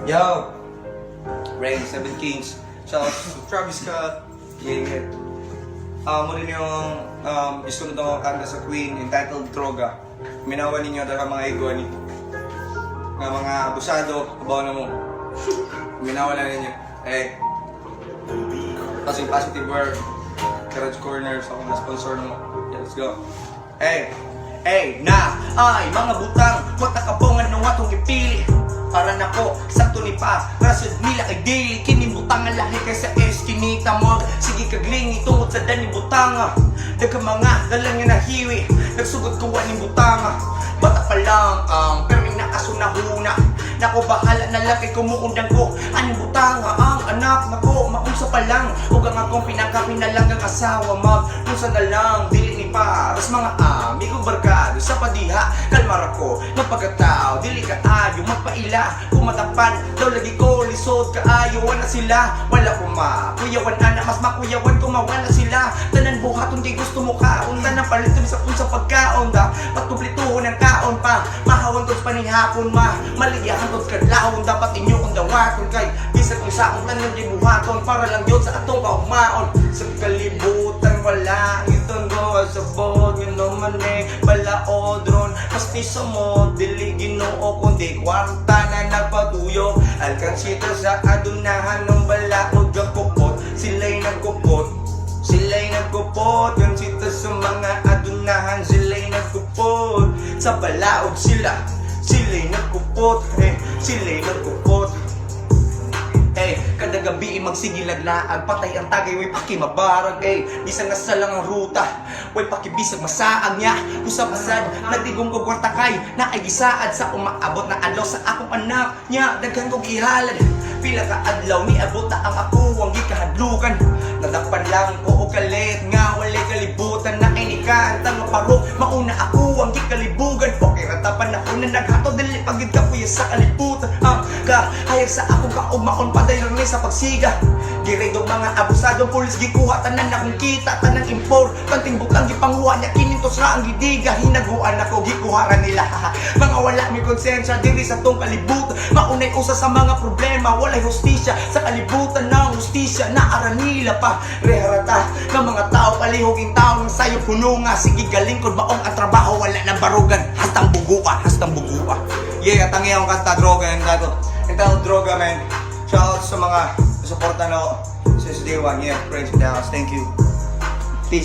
Yo! Rain, 7 Kings. Shout out to Travis Scott. Yeah. Mo rin yung gusto nito kanta sa Queen entitled Droga. Minawa ninyo talaga mga ego ni nga mga abusado, abaw na mo. Minawa na ninyo. Kasi positive word. Garage Corner sa akong sponsor mo. Yeah, let's go. Ay, mga butang, wata ka pong ano atong ipili. Para nako, sakto ni pa, rasod nila kay daily. Kinibutang ang lahi kay sa eskinita mo. Sige kaglingi tungod sa dani butanga. Daga mga dalang nga nahiwi, nagsugod ko ni butanga. Bata pa lang pero nakasunahuna. Nako bahala na lang kay kumuundang ko. Aning butanga ang anak nako, maunsa pa lang. Ug ang akong pinakapinalang ang asawa mag unsa na lang dili ni paras mga amigo barkado sa padiha. Kalmar ako ng pagkatao, dili ka ayo magpaila. Kumatapan daw lagi ko lisod kaayo wala sila. Wala ko makuyawan ana mas makuyawan ko mawala sila. Tanan buhaton di gusto mo kaon tanan paliton sa unsa pagkaon da. Pagkumplituhon ang kaon pa mahawon tos panihapon maliyahan tos kadlawon dapat inyo kung dawaton kay bisag kung saong tanan di buhaton para lang yun sa atong kaugmaon. Sa kalibutan wala iton go sa bod no mane balaodron pastiso mo dili Ginoo kundi kwarta na nagpatuyo. Alkansito sa adunahan ng balaod gagkupot. Sila'y nagkupot, sila'y nagkupot. Kansito sa mga adunahan, sila'y nagkupot. Sa balaod sila'y nagkupot. Sila'y nagkupot. Kada gabi magsigilaglaag, patay ang tagay, way pakimabarag. Bisang nga lang ang ruta, way pakibisag masaag niya. Usap-asad, nagdigong ko kwartakay, na ay gisaad sa umaabot na adlaw sa akong anak niya. Daghan kong ihalad, pila ka adlaw ni abot na ang ako ang gikahadlukan. Nadakpan lang ko o kalit nga walay kalibutan na inikan. Tang maparok, mauna ako ang gikalibugan. Okay, ratapan ako na naghato, dili pagid ka kuya sa kalibutan. Kahayag sa akong kaugmaon, padayon ni sa pagsiga. Giridog mga abusadong pulis, gikuha tanan akong kita, tanang impor. Kanting butang gipanguha niya, kinintos ra ang gidiga. Hinaguan ako, gikuharan nila. Mga wala may konsensya, diri sa tong kalibutan. Maunay usa sa mga problema, walay hustisya. Sa kalibutan ng hustisya, naara nila pa. Reharata ng mga tao, palihoging tao ng sayo puno nga. Sige galing kung baong ang trabaho, wala na barugan. Hastang bugua, hastang bugua. Yeah, tangi akong kanta, droga yung gato. Entitled Droga, man. Shout out sa mga suporta na ako since day one. Yeah, praise in the house. Thank you.